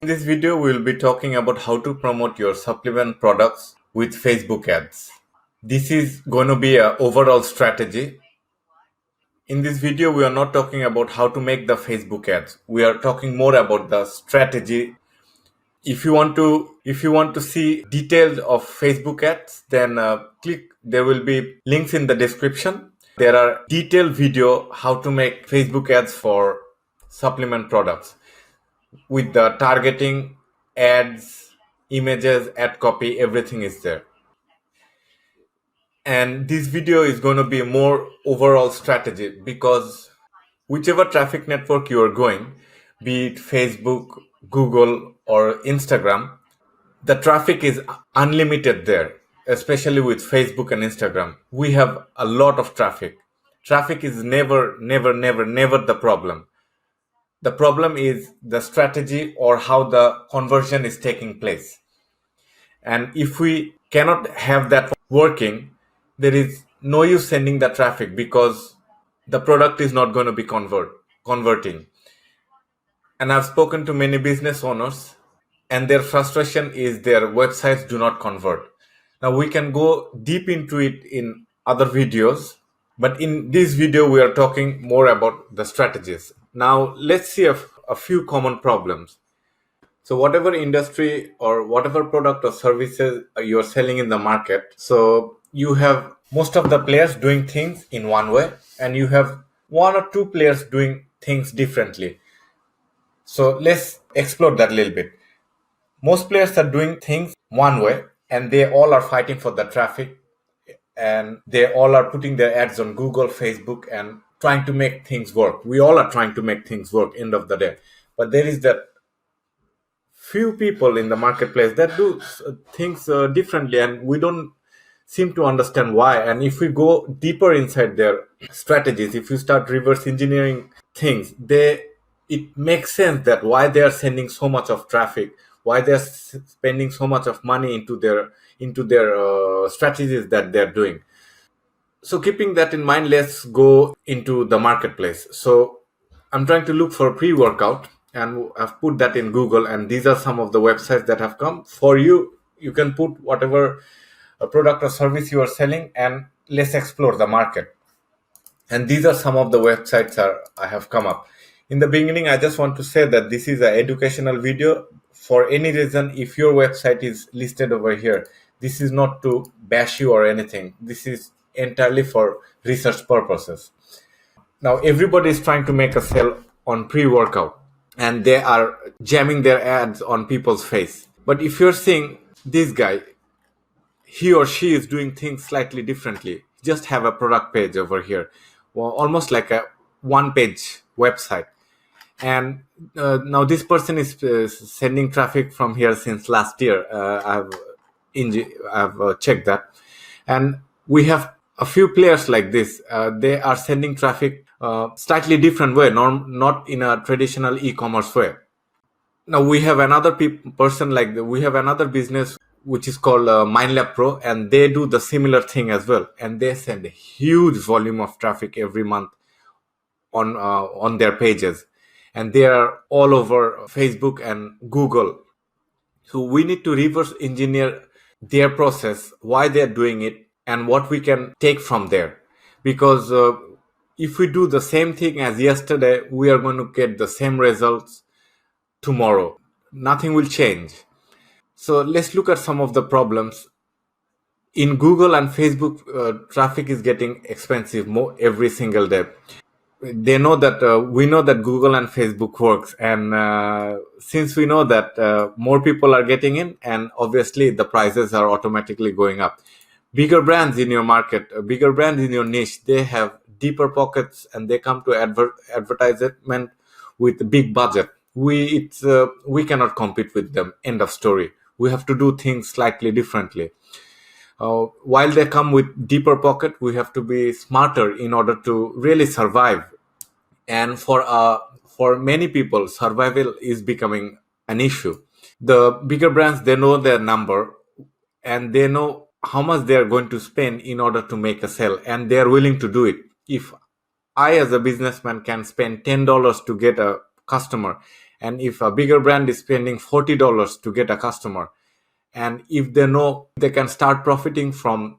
In this video, we will be talking about how to promote your supplement products with Facebook ads. This is going to be an overall strategy. In this video, we are not talking about how to make the Facebook ads. We are talking more about the strategy. If you want to see details of Facebook ads, then click. There will be links in the description. There are detailed video how to make Facebook ads for supplement products with the targeting, ads, images, ad copy, everything is there. And this video is going to be more overall strategy because whichever traffic network you are going, be it Facebook, Google, or Instagram, the traffic is unlimited there, especially with Facebook and Instagram. We have a lot of traffic. Traffic is never the problem. The problem is the strategy or how the conversion is taking place. And if we cannot have that working, there is no use sending the traffic because the product is not going to be converting. And I've spoken to many business owners, and their frustration is their websites do not convert. Now we can go deep into it in other videos, but in this video we are talking more about the strategies. Now let's see a few common problems. So whatever industry or whatever product or services you're selling in the market, so you have most of the players doing things in one way, and you have one or two players doing things differently. So let's explore that a little bit. Most players are doing things one way, and they all are fighting for the traffic, and they all are putting their ads on Google, Facebook, and trying to make things work. We all are trying to make things work end of the day. But there is that few people in the marketplace that do things differently, and we don't seem to understand why. And if we go deeper inside their strategies, if you start reverse engineering things, it makes sense that why they are sending so much of traffic, why they're spending so much of money into their strategies that they're doing. So keeping that in mind, let's go into the marketplace. So I'm trying to look for pre-workout, and I've put that in Google, and these are some of the websites that have come for you. You can put whatever product or service you are selling, and let's explore the market. And these are some of the websites I have come up. In the beginning, I just want to say that this is an educational video. For any reason, if your website is listed over here, this is not to bash you or anything. This is entirely for research purposes. Now, everybody is trying to make a sale on pre-workout, and they are jamming their ads on people's face. But if you're seeing this guy, he or she is doing things slightly differently. Just have a product page over here, well, almost like a one-page website. And now this person is sending traffic from here since last year. I've checked that, and we have a few players like this. They are sending traffic slightly different way, not in a traditional e-commerce way. Now we have another person like we have another business which is called MindLab Pro, and they do the similar thing as well, and they send a huge volume of traffic every month on their pages, and they are all over Facebook and Google. So we need to reverse engineer their process, why they're doing it, and what we can take from there. Because if we do the same thing as yesterday, we are going to get the same results tomorrow. Nothing will change. So let's look at some of the problems. In Google and Facebook, traffic is getting expensive more every single day. They know that we know that Google and Facebook works, and since we know that more people are getting in, and obviously the prices are automatically going up. Bigger brands in your market, bigger brands in your niche, they have deeper pockets, and they come to advertisement with big budget. We cannot compete with them. End of story. We have to do things slightly differently. While they come with deeper pocket, we have to be smarter in order to really survive. And for many people, survival is becoming an issue. The bigger brands, they know their number, and they know how much they are going to spend in order to make a sale, and they are willing to do it. If I, as a businessman, can spend $10 to get a customer, And if a bigger brand is spending $40 to get a customer, and if they know they can start profiting from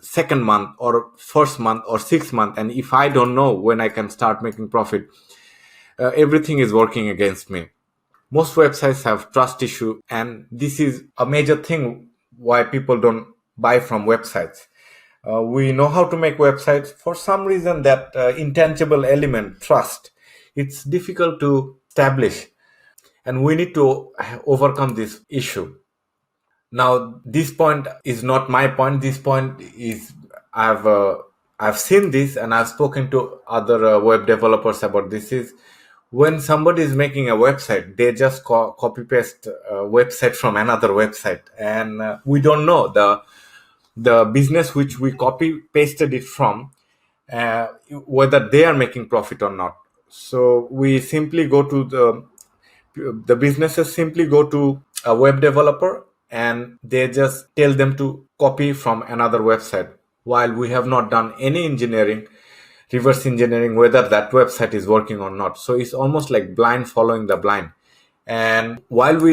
second month or first month or 6 month, and if I don't know when I can start making profit, everything is working against me. Most websites have trust issue, and this is a major thing why people don't buy from websites. We know how to make websites. For some reason, that intangible element, trust, it's difficult to establish, and we need to overcome this issue. Now, this point is not my point. This point is I've uh, I've seen this, and I've spoken to other web developers about this. Is when somebody is making a website, they just copy paste a website from another website, and we don't know the business which we copy pasted it from, whether they are making profit or not. So we simply go to the businesses simply go to a web developer, and they just tell them to copy from another website, while we have not done any engineering, reverse engineering, whether that website is working or not. So it's almost like blind following the blind. And while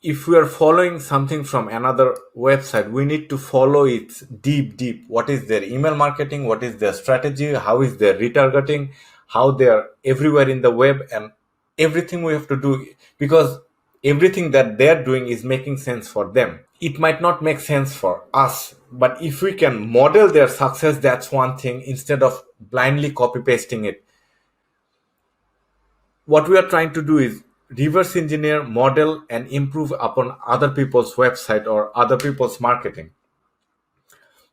if we are following something from another website, we need to follow it deep. What is their email marketing? What is their strategy? How is their retargeting? How they are everywhere in the web, and everything we have to do, because everything that they're doing is making sense for them. It might not make sense for us, but if we can model their success, that's one thing, instead of blindly copy pasting it. What we are trying to do is reverse engineer, model, and improve upon other people's website or other people's marketing.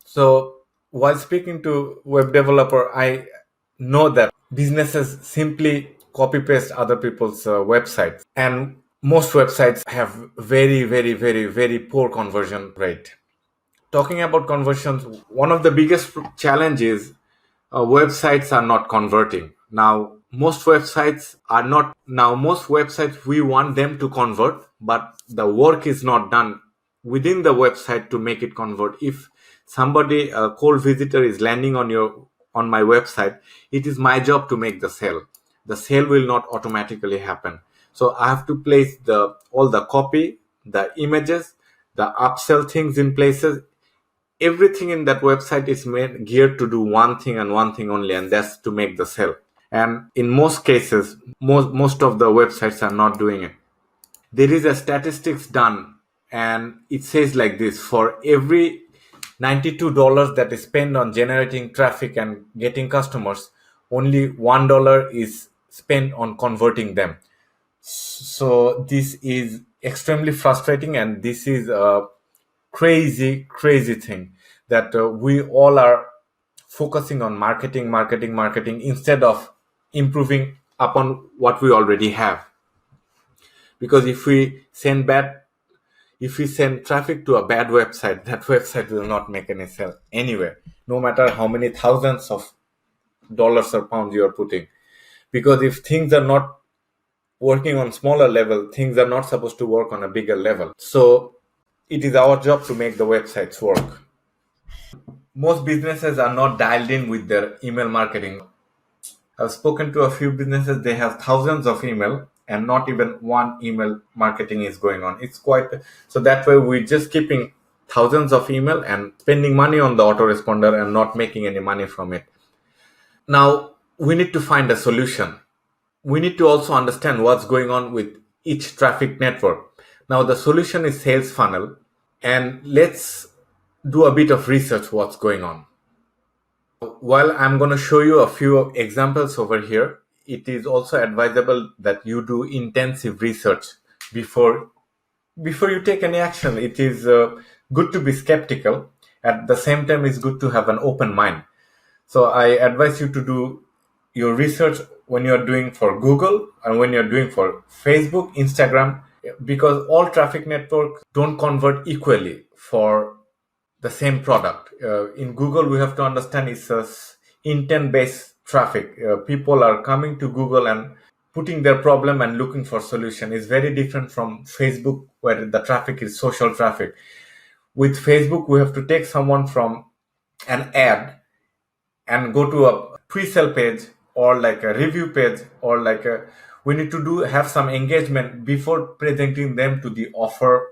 So while speaking to web developer, I know that businesses simply copy paste other people's websites, and most websites have very poor conversion rate. Talking about conversions, one of the biggest challenges, websites are not converting. Most websites, we want them to convert, but the work is not done within the website to make it convert. If somebody, a cold visitor, is landing on my website, it is my job to make the sale. The sale will not automatically happen. So I have to place all the copy, the images, the upsell things in places. Everything in that website is geared to do one thing and one thing only, and that's to make the sale. And in most cases, most of the websites are not doing it. There is a statistics done, and it says like this: for every $92 that is spent on generating traffic and getting customers, only $1 is spent on converting them. So this is extremely frustrating, and this is a crazy thing, that we all are focusing on marketing instead of improving upon what we already have. Because if we send traffic to a bad website, that website will not make any sale anywhere, no matter how many thousands of dollars or pounds you are putting. Because if things are not working on smaller level, things are not supposed to work on a bigger level. So it is our job to make the websites work. Most businesses are not dialed in with their email marketing. I've spoken to a few businesses, they have thousands of email, and not even one email marketing is going on. It's quite, so that way we're just keeping thousands of email and spending money on the autoresponder and not making any money from it. Now we need to find a solution. We need to also understand what's going on with each traffic network. Now the solution is sales funnel, and let's do a bit of research what's going on. While I'm going to show you a few examples over here, it is also advisable that you do intensive research before you take any action. It is good to be skeptical. At the same time, it's good to have an open mind. So I advise you to do your research when you're doing for Google and when you're doing for Facebook, Instagram, because all traffic networks don't convert equally for the same product. In Google, we have to understand it's a intent-based traffic. People are coming to Google and putting their problem and looking for solution. Is very different from Facebook, where the traffic is social traffic. With Facebook, we have to take someone from an ad and go to a pre-sale page, or like a review page, or like We need to do have some engagement before presenting them to the offer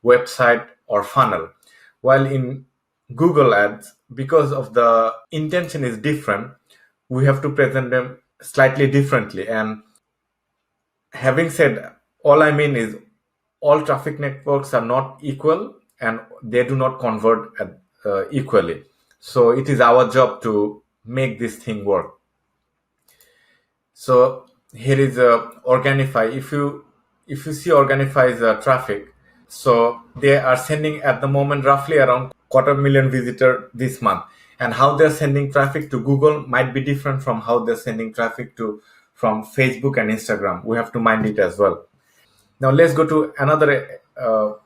website or funnel. While in Google Ads, because of the intention is different, we have to present them slightly differently. And having said, all I mean is all traffic networks are not equal and they do not convert equally. So it is our job to make this thing work. So here is Organify. If you see Organify's traffic, so they are sending at the moment roughly around quarter million visitor this month, and how they're sending traffic to Google might be different from how they're sending traffic to from Facebook and Instagram. We have to mind it as well. Now let's go to another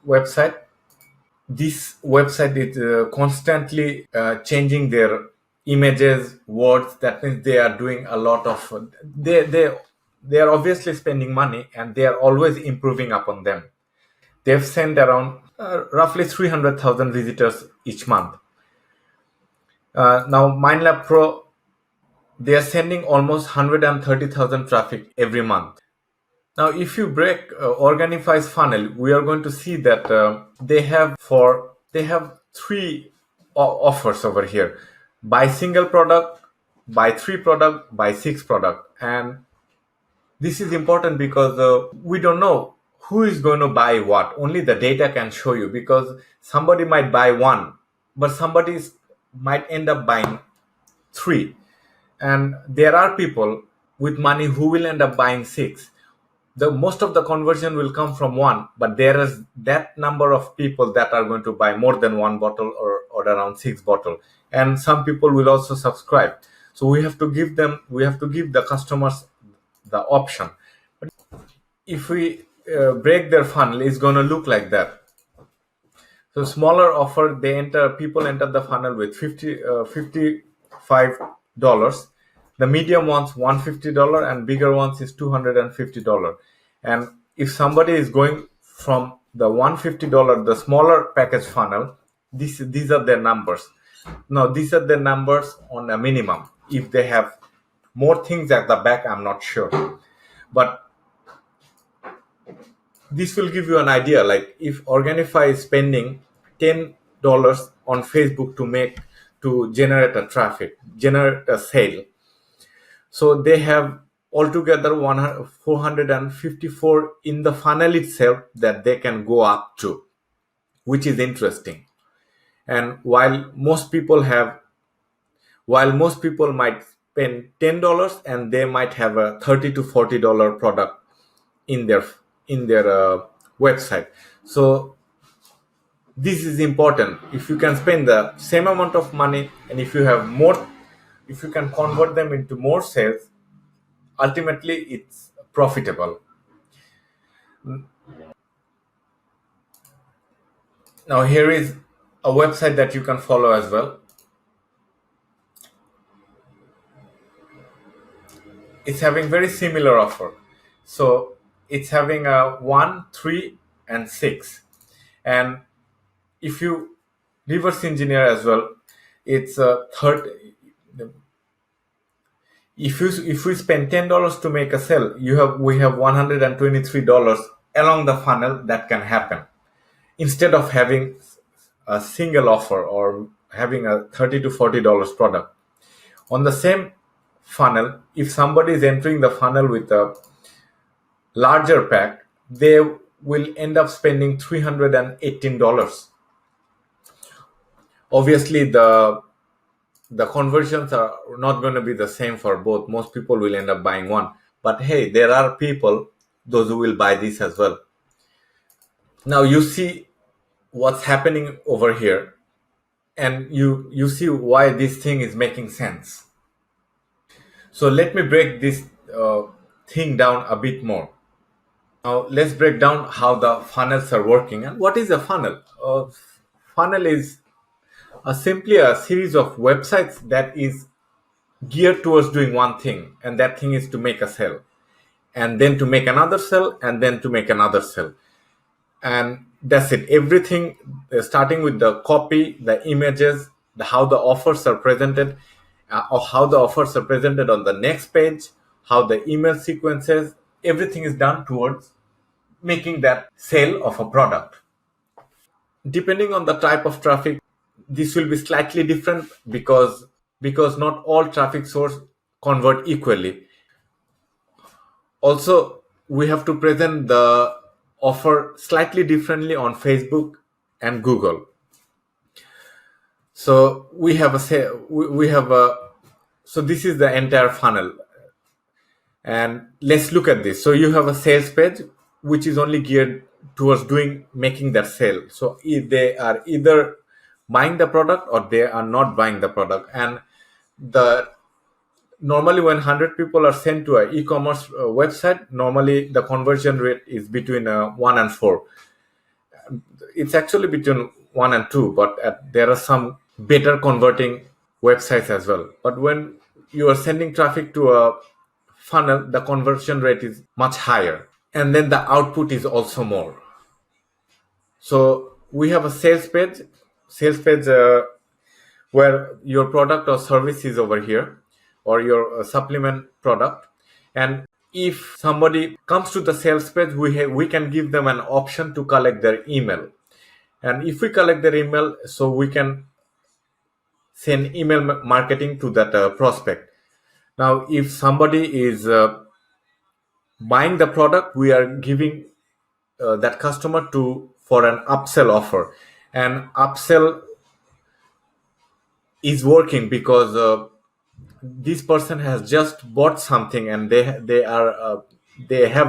website. This website is constantly changing their images, words. That means they are doing a lot of they are obviously spending money and they are always improving upon them. They've sent around roughly 300,000 visitors each month. Now MindLab Pro, they are sending almost 130,000 traffic every month. Now, if you break Organify's funnel, we are going to see that they have three offers over here: buy single product, buy three product, buy six product. And this is important because we don't know who is going to buy what. Only the data can show you, because somebody might buy one, but somebody might end up buying three. And there are people with money who will end up buying six. The most of the conversion will come from one, but there is that number of people that are going to buy more than one bottle, or around six bottle, and some people will also subscribe. So we have to give the customers the option. But if we break their funnel, it's going to look like that. So smaller offer, people enter the funnel with $55. The medium ones $150, and bigger ones is $250. And if somebody is going from the $150, the smaller package funnel, these are their numbers. Now these are their numbers on a minimum. If they have more things at the back, I'm not sure. But this will give you an idea. Like if Organify is spending $10 on Facebook to generate a sale, so they have altogether 454 in the funnel itself that they can go up to, which is interesting. And while most people might spend $10, and they might have a $30 to $40 product in their website. So this is important. If you can spend the same amount of money, and if you can convert them into more sales, ultimately it's profitable. Now here is a website that you can follow as well. It's having very similar offer. So it's having a 1, 3, and 6. And if you reverse engineer as well, it's a third. If we spend $10 to make a sale, we have $123 along the funnel that can happen, instead of having a single offer or having a $30 to $40 product. On the same funnel, if somebody is entering the funnel with a larger pack, they will end up spending $318. Obviously, the conversions are not going to be the same for both. Most people will end up buying one. But hey, there are those who will buy this as well. Now you see what's happening over here, and you see why this thing is making sense. So let me break this thing down a bit more. Now let's break down how the funnels are working. And what is a funnel? A funnel is simply a series of websites that is geared towards doing one thing, and that thing is to make a sale, and then to make another sale, and then to make another sale. And that's it. Everything starting with the copy, the images, how the offers are presented, or how the offers are presented on the next page, how the email sequences, everything is done towards making that sale of a product. Depending on the type of traffic, this will be slightly different because not all traffic source convert equally. Also, we have to present the offer slightly differently on Facebook and Google. So we have a so this is the entire funnel, and let's look at this. So you have a sales page which is only geared towards making that sale. So they are either buying the product or they are not buying the product. And the normally when 100 people are sent to an e-commerce website, normally the conversion rate is between 1 and 4. It's actually between 1 and 2, but there are some better converting websites as well. But when you are sending traffic to a funnel, the conversion rate is much higher, and then the output is also more. So we have a sales page where your product or service is over here, or your supplement product. And if somebody comes to the sales page, we can give them an option to collect their email. And if we collect their email, so we can send email marketing to that prospect. Now, if somebody is buying the product, we are giving that customer to for an upsell offer. And upsell is working because this person has just bought something, and they have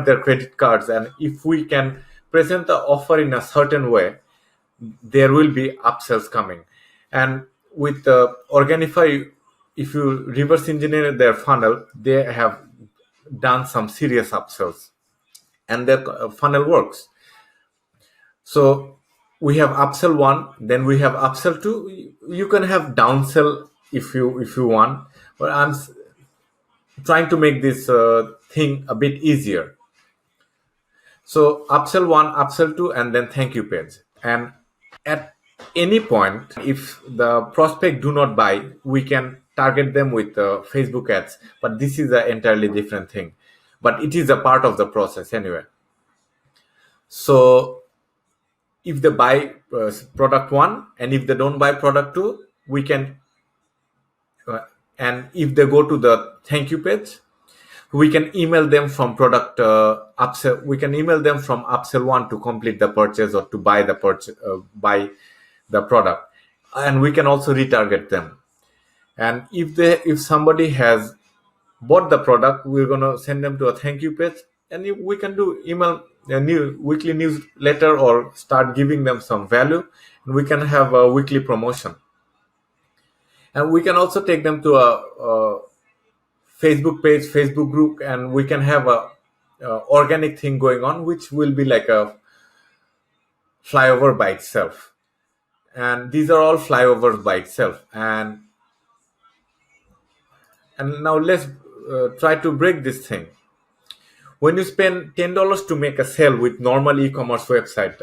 their credit cards, and if we can present the offer in a certain way, there will be upsells coming. And with Organify, if you reverse engineer their funnel, they have done some serious upsells, and their funnel works. So we have upsell 1, then we have upsell 2. You can have downsell if you want, but I'm trying to make this thing a bit easier. So upsell 1, upsell 2, and then thank you page. And at any point, if the prospect do not buy, we can target them with Facebook ads. But this is an entirely different thing. But it is a part of the process anyway. So if they buy product 1, and if they don't buy product 2, we can and if they go to the thank you page, we can email them from product upsell. We can email them from upsell 1 to complete the purchase or to buy the product, and we can also retarget them. And if somebody has bought the product, we're gonna send them to a thank you page, and we can do email a new weekly newsletter or start giving them some value, and we can have a weekly promotion. And we can also take them to a Facebook page, Facebook group, and we can have a organic thing going on, which will be like a flyover by itself. And these are all flyovers by itself. And now let's try to break this thing. When you spend $10 to make a sale with normal e-commerce website,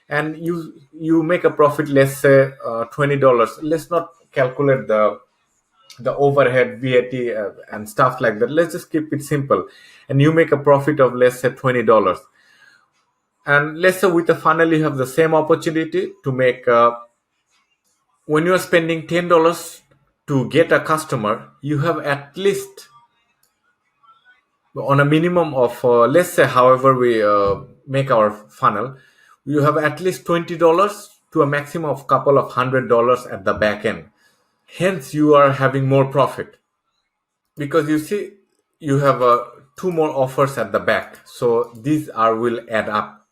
and you make a profit, let's say $20. Let's not calculate the overhead, VAT, and stuff like that. Let's just keep it simple. And you make a profit of, let's say, $20. And let's say with a funnel, you have the same opportunity to make. When you are spending $10 to get a customer, you have at least, on a minimum of, let's say, however we make our funnel, you have at least $20 to a maximum of couple of $100 at the back end. Hence, you are having more profit because you see you have 2 more offers at the back. So these will add up.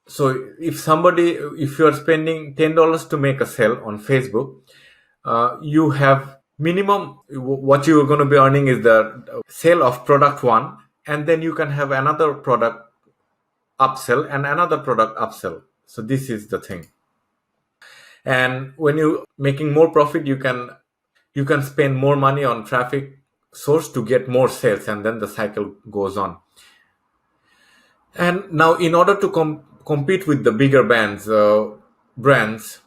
So if you are spending $10 to make a sale on Facebook, you have minimum, what you are going to be earning is the sale of product 1, and then you can have another product upsell and another product upsell. So this is the thing. And when you making more profit, you can spend more money on traffic source to get more sales, and then the cycle goes on. And now, in order to compete with the bigger brands,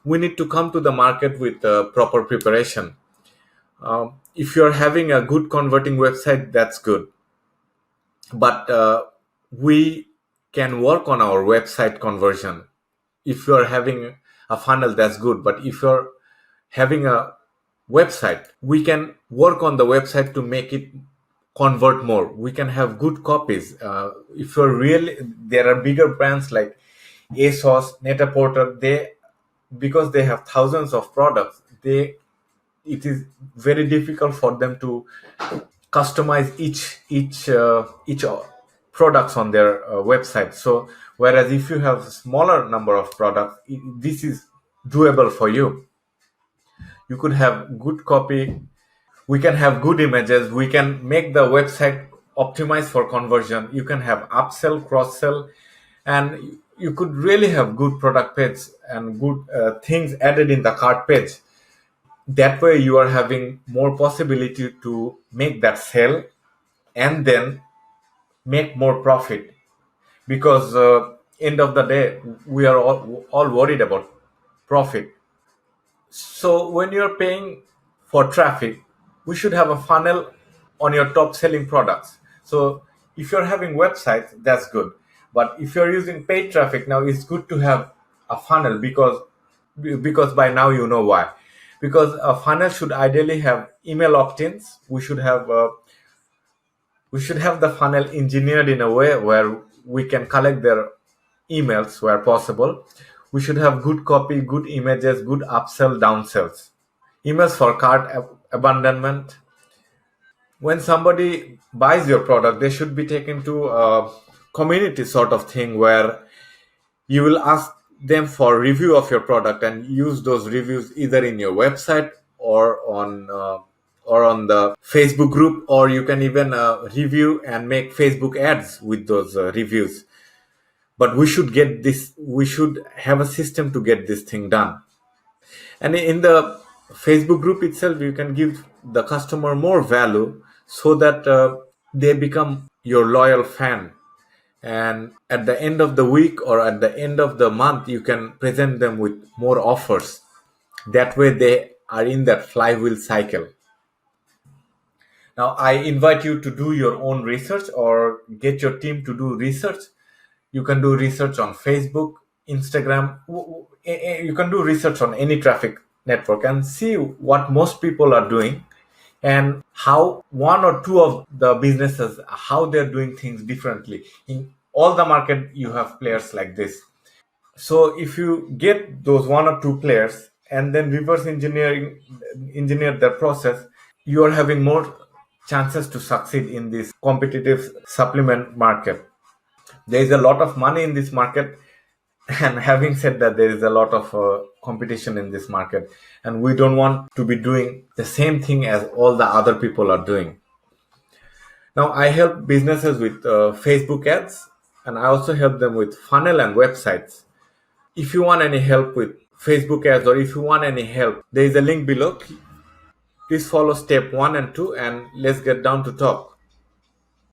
we need to come to the market with proper preparation. If you're having a good converting website, that's good. But we can work on our website conversion. If you're having a funnel, that's good, but if you're having a website, we can work on the website to make it convert more. We can have good copies. If you're really, there are bigger brands like ASOS, Net-a-Porter, they, because they have thousands of products, they, it is very difficult for them to customize each products on their website. So whereas if you have smaller number of products, this is doable for you. You could have good copy, we can have good images, we can make the website optimized for conversion, you can have upsell, cross sell, and you could really have good product page and good things added in the cart page. That way you are having more possibility to make that sale and then make more profit, because end of the day we are all worried about profit. So when you're paying for traffic, we should have a funnel on your top selling products. So if you're having websites, that's good. But if you're using paid traffic, now it's good to have a funnel, because by now you know why. Because a funnel should ideally have email opt-ins. We should have the funnel engineered in a way where we can collect their emails where possible. We should have good copy, good images, good upsell, downsells. Emails for cart abandonment. When somebody buys your product, they should be taken to a community sort of thing where you will ask them for review of your product and use those reviews either in your website or on the Facebook group, or you can even review and make Facebook ads with those reviews. But we should have a system to get this thing done. And in the Facebook group itself, you can give the customer more value so that they become your loyal fan. And at the end of the week or at the end of the month, you can present them with more offers. That way they are in that flywheel cycle. Now I invite you to do your own research or get your team to do research. You can do research on Facebook, Instagram. You can do research on any traffic network and see what most people are doing, and how one or two of the businesses, how they're doing things differently. In all the market, you have players like this. So if you get those one or two players and then reverse engineer their process, you are having more chances to succeed in this competitive supplement market. There is a lot of money in this market, and having said that, there is a lot of competition in this market, and we don't want to be doing the same thing as all the other people are doing. Now I help businesses with Facebook ads, and I also help them with funnel and websites. If you want any help with Facebook ads, or if you want any help, there is a link below. Please follow step 1 and 2, and let's get down to talk.